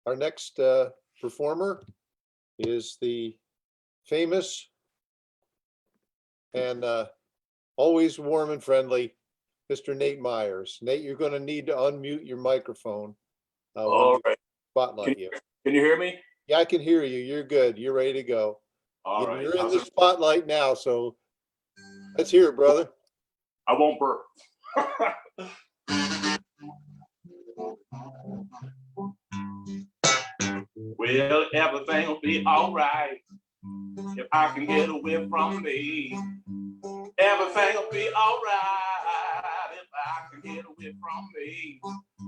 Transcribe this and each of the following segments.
Our next performer is the famous and always warm and friendly Mr. Nate Myers. Nate, you're going to need to unmute your microphone. All right. Spotlight you. Can you hear me? Yeah, I can hear you. You're good. You're ready to go. All right. You're in the spotlight now, so let's hear it, brother. I won't burp. Well, everything will be all right if I can get away from me. Everything will be all right if I can get away from me.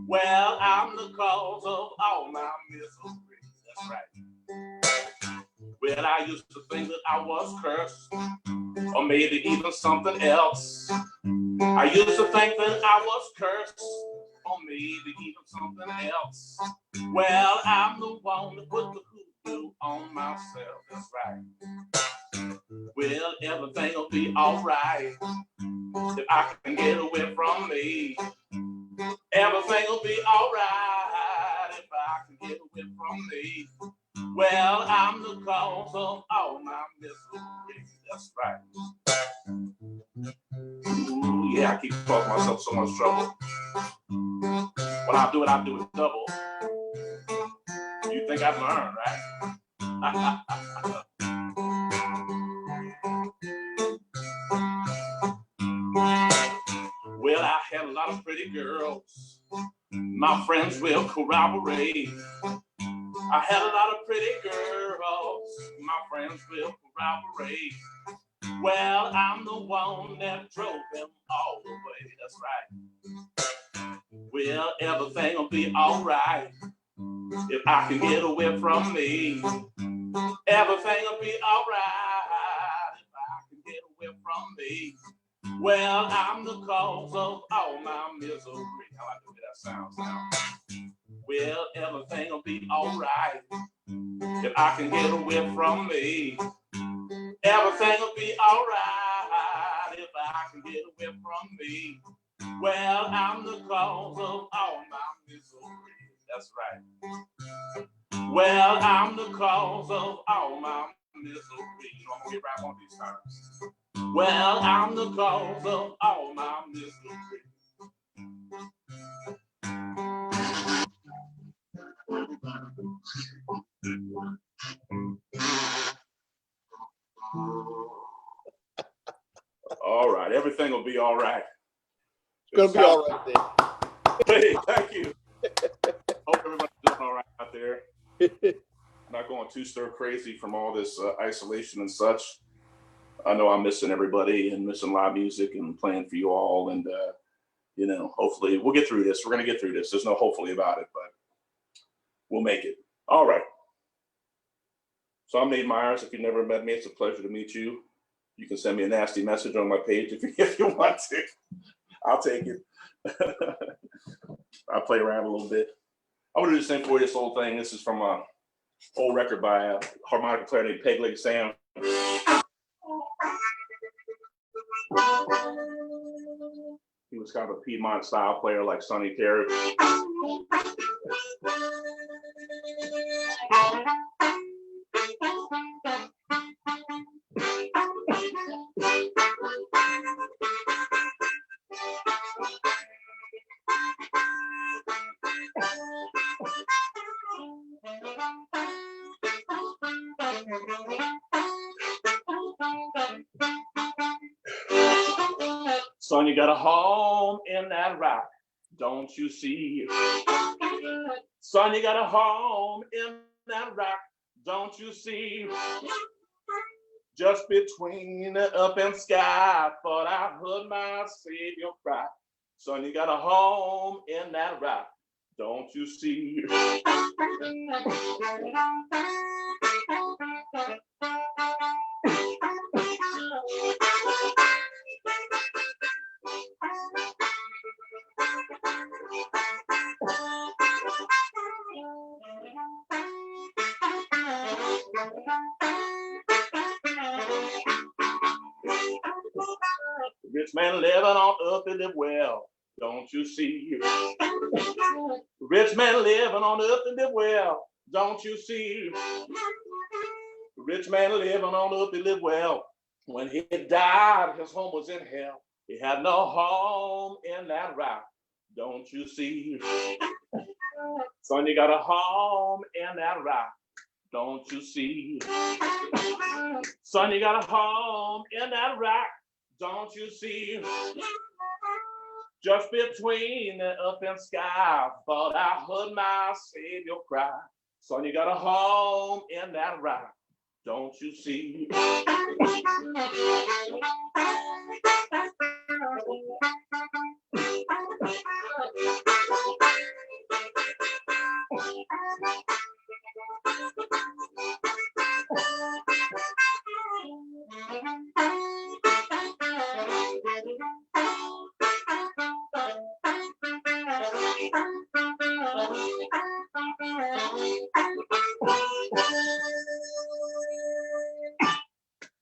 Well, I'm the cause of all my misery. That's right. Well, I used to think that I was cursed, or maybe even something else. I used to think that I was cursed, or maybe even something else. Well, I'm the one that put the hoodoo on myself. That's right. Well, everything will be all right if I can get away from me. Everything will be all right if I can get away from me. Well, I'm the cause of all my misery. That's right. Ooh, yeah, I keep causing myself so much trouble. When I do it double. You think I've learned, right? Well, I had a lot of pretty girls. My friends will corroborate. I had a lot of pretty girls. My friends will corroborate. Well, I'm the one that drove them all the way. That's right. Well, everything will be all right if I can get away from me. Everything will be all right if I can get away from me. Well, I'm the cause of all my misery. How I do that sounds now. Well, everything will be all right if I can get away from me. Everything will be all right if I can get away from me. Well, I'm the cause of all my misery. That's right. Well, I'm the cause of all my misery. You know, I'm gonna get right on these times. Well, I'm the cause of all my misery. All right, everything will be all right. It's going to be all right, Dave. Hey, thank you. Hope everybody's doing all right out there. Not going too stir crazy from all this isolation and such. I know I'm missing everybody and missing live music and playing for you all. And, you know, hopefully we'll get through this. We're going to get through this. There's no hopefully about it, but we'll make it. All right. So I'm Nate Myers. If you've never met me, it's a pleasure to meet you. You can send me a nasty message on my page if you want to. I'll take it. I'll play around a little bit. I want to do the same for you, this whole thing. This is from an old record by a harmonica player named Peg Leg Sam. He was kind of a Piedmont style player like Sonny Terry. Son, you got a home in that rock, don't you see? Son, you got a home in that rock, don't you see? Just between the up and sky, thought I heard my Savior cry. Son, you got a home in that rock, don't you see? Rich man living on earth, he live well. Don't you see? Rich man living on earth and live well. Don't you see? Rich man living on earth and live well. When he died, his home was in hell. He had no home in that rock. Don't you see? Son, you got a home in that rock. Don't you see? Son, you got a home in that rock. Don't you see? Just between the earth and sky, thought I heard my Savior cry. Son, you got a home in that rock. Don't you see?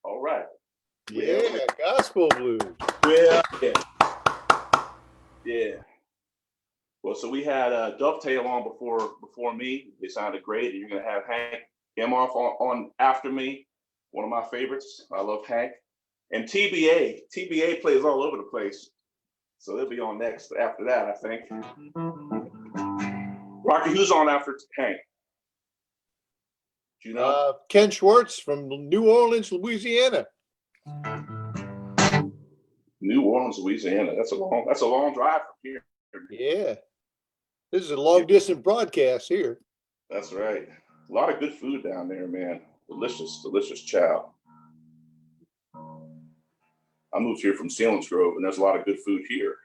All right. Yeah, gospel blues. Well, yeah. Well, so we had Dovetail on before me. They sounded great. You're gonna have Hank Emoff on after me. One of my favorites. I love Hank. And TBA plays all over the place. So they'll be on next after that, I think. Rocky, who's on after Hank? Do you know? Ken Schwartz from New Orleans, Louisiana. New Orleans, Louisiana. That's a long drive from here. Yeah. This is a long distance broadcast here. That's right. A lot of good food down there, man. Delicious chow. I moved here from Selinsgrove, and there's a lot of good food here.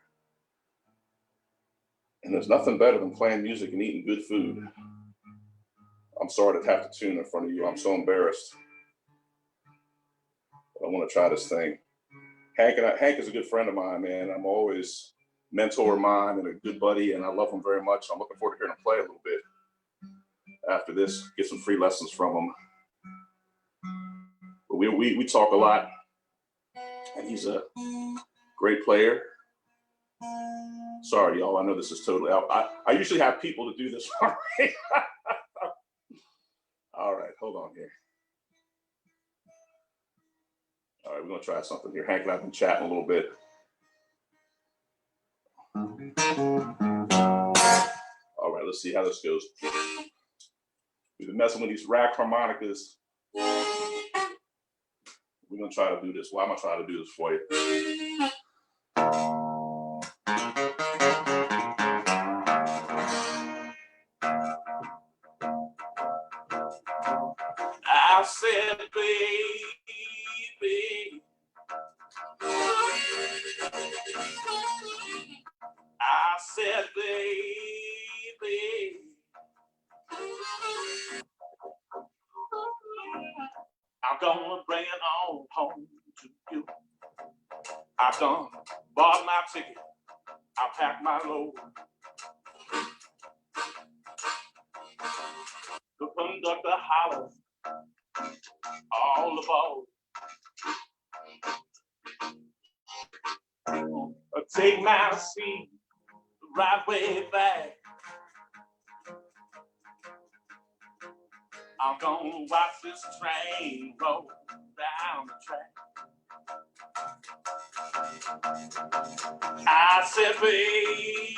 And there's nothing better than playing music and eating good food. I'm sorry to have to tune in front of you. I'm so embarrassed. But I want to try this thing. Hank is a good friend of mine, man. I'm always mentor of mine and a good buddy, and I love him very much. I'm looking forward to hearing him play a little bit after this, get some free lessons from him. But we talk a lot, and he's a great player. Sorry, y'all. I know this is totally out. I usually have people to do this for me. All right, hold on here. All right, we're gonna try something here. Hank and I've been chatting a little bit. All right, let's see how this goes. We've been messing with these rack harmonicas. We're gonna try to do this. Why am I trying to do this for you? I said, baby, I said, baby, I'm gonna bring it on home to you. I done bought my ticket. I packed my load. The conductor hollers all aboard. Take my seat right way back. I'm gonna watch this train roll down the track. I said, baby,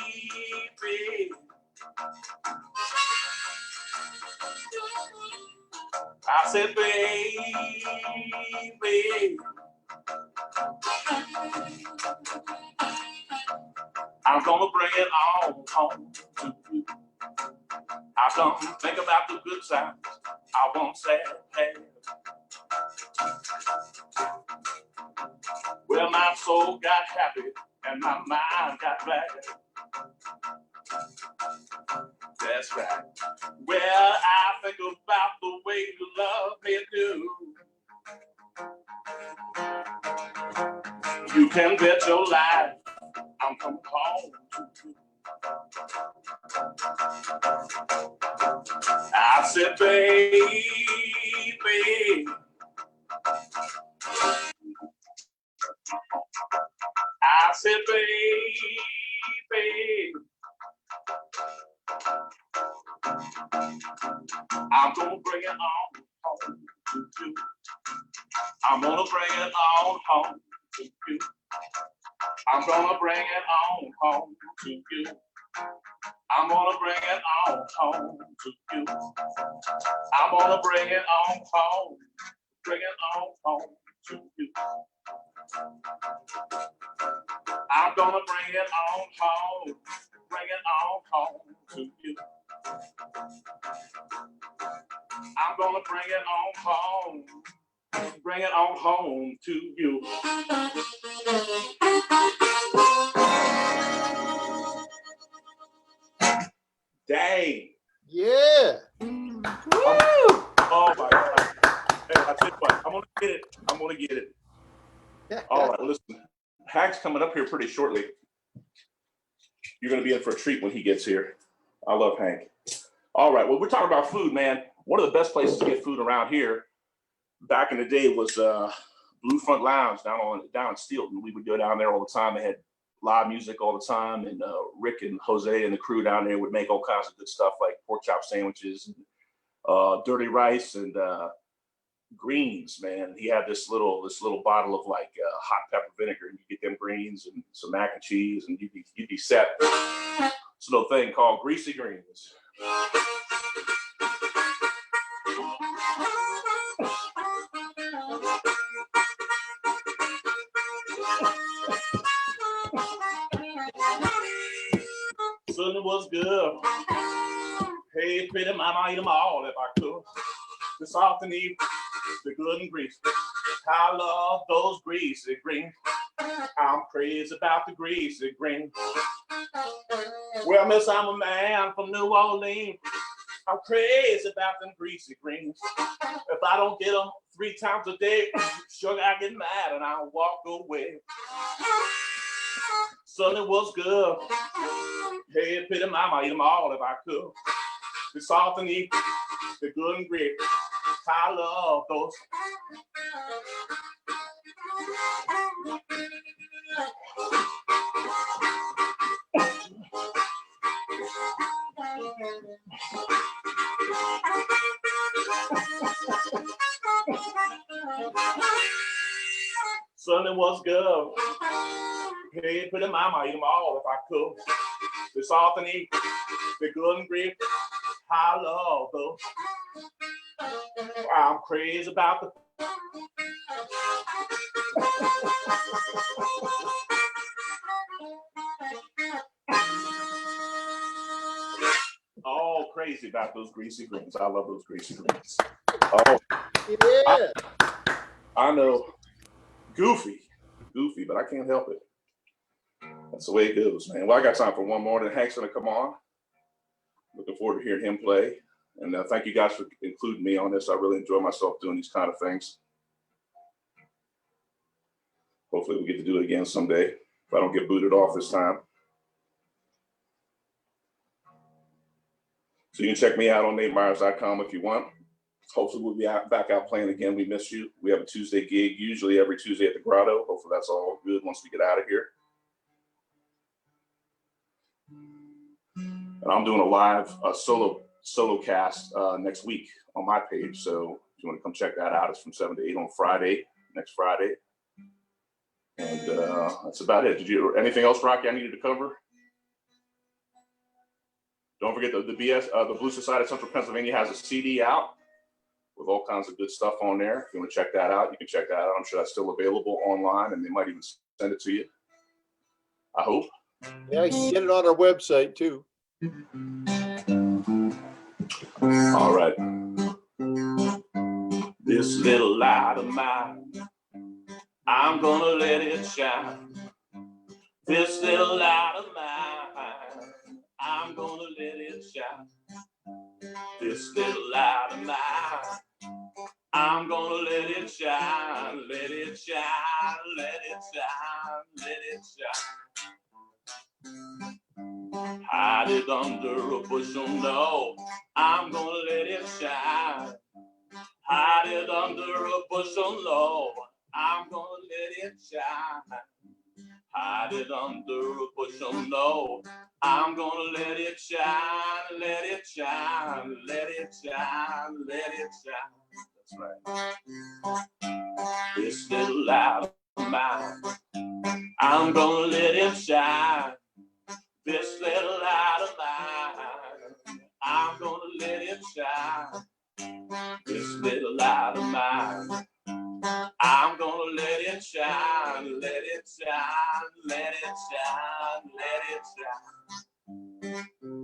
I said, baby, I'm gonna bring it on home to you. I don't think about the good times. I won't say hey. Well, my soul got happy and my mind got bad. That's right. Well, I think about the way you love me do. You can bet your life I'm coming home to you. I said, baby, I said, I'm gonna bring it on home to you. I'm gonna bring it on home to you. I'm gonna bring it on home to you. I'm gonna bring it on home to you. I'm gonna bring it on home. Bring it on home to you. I'm gonna bring it on home. Bring it on home to you. I'm gonna bring it on home. Bring it on home to you. Dang. Yeah. Oh my God. Hey, I tell you what, I'm gonna get it. I'm gonna get it. All right, listen. Hank's coming up here pretty shortly. You're gonna be in for a treat when he gets here. I love Hank. All right, well, we're talking about food, man. One of the best places to get food around here back in the day was Blue Front Lounge down in Steelton. We would go down there all the time. They had live music all the time, and Rick and Jose and the crew down there would make all kinds of good stuff like pork chop sandwiches, and, dirty rice, and greens. Man, he had this little bottle of like hot pepper vinegar, and you get them greens and some mac and cheese, and you'd be set. This little thing called greasy greens. Something was good. Hey, pretty mama, eat them all if I could. The soft and the good and greasy. I love those greasy greens. I'm crazy about the greasy greens. Well, miss, I'm a man from New Orleans. I'm crazy about them greasy greens. If I don't get them 3 times a day, sugar, I get mad and I walk away. Something was good. Hey, pity mama, eat them all if I could. The soft and the good and greasy. I love those. Something was good. Hey, put them mama, eat them all if I could. The soft and the good and greasy. I love those. I'm crazy about the. All crazy about those greasy greens. I love those greasy greens. Oh, Yeah. I know. Goofy, but I can't help it. That's the way it goes, man. Well, I got time for one more. Then Hank's gonna come on. Looking forward to hearing him play. And thank you guys for including me on this. I really enjoy myself doing these kind of things. Hopefully we get to do it again someday if I don't get booted off this time. So you can check me out on NateMyers.com if you want. Hopefully we'll be back out playing again. We miss you. We have a Tuesday gig, usually every Tuesday at the Grotto. Hopefully that's all good once we get out of here. And I'm doing a live solo cast next week on my page. So if you want to come check that out, it's from 7 to 8 on Friday, next Friday. And that's about it. Anything else, Rocky, I needed to cover? Don't forget the Blue Society of Central Pennsylvania has a CD out with all kinds of good stuff on there. If you want to check that out, you can check that out. I'm sure that's still available online, and they might even send it to you. I hope. Yeah, you can get it on our website too. All right. This little light of mine, I'm gonna let it shine. This little light of mine, I'm gonna let it shine. This little light of mine, I'm gonna let it shine, let it shine, let it shine, let it shine. Hide it under a bushel, no, I'm gonna let it shine. Hide it under a bushel, no, I'm gonna let it shine. Hide hide it under a bushel. No, I'm gonna let it shine, let it shine, let it shine, let it shine. That's right. This little light of mine, I'm gonna let it shine. This little light of mine, I'm gonna let it shine. This little light of mine, I'm gonna let it shine, let it shine, let it shine, let it shine.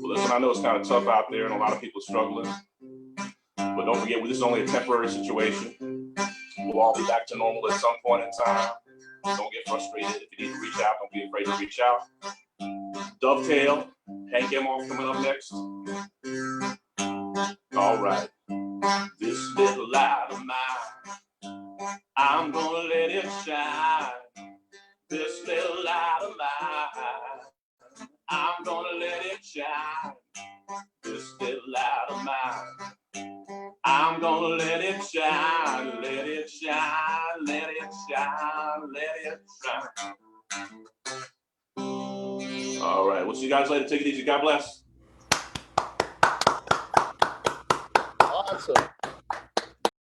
Well, listen, I know it's kind of tough out there and a lot of people struggling, but don't forget, this is only a temporary situation. We'll all be back to normal at some point in time. Don't get frustrated. If you need to reach out, don't be afraid to reach out. Dovetail, Hank Emoff coming up next. All right. This little light of mine, I'm gonna let it shine. This little light of mine, I'm gonna let it shine. This little light of mine, I'm gonna let it shine, let it shine, let it shine, let it shine. All right, we'll see you guys later. Take it easy. God bless.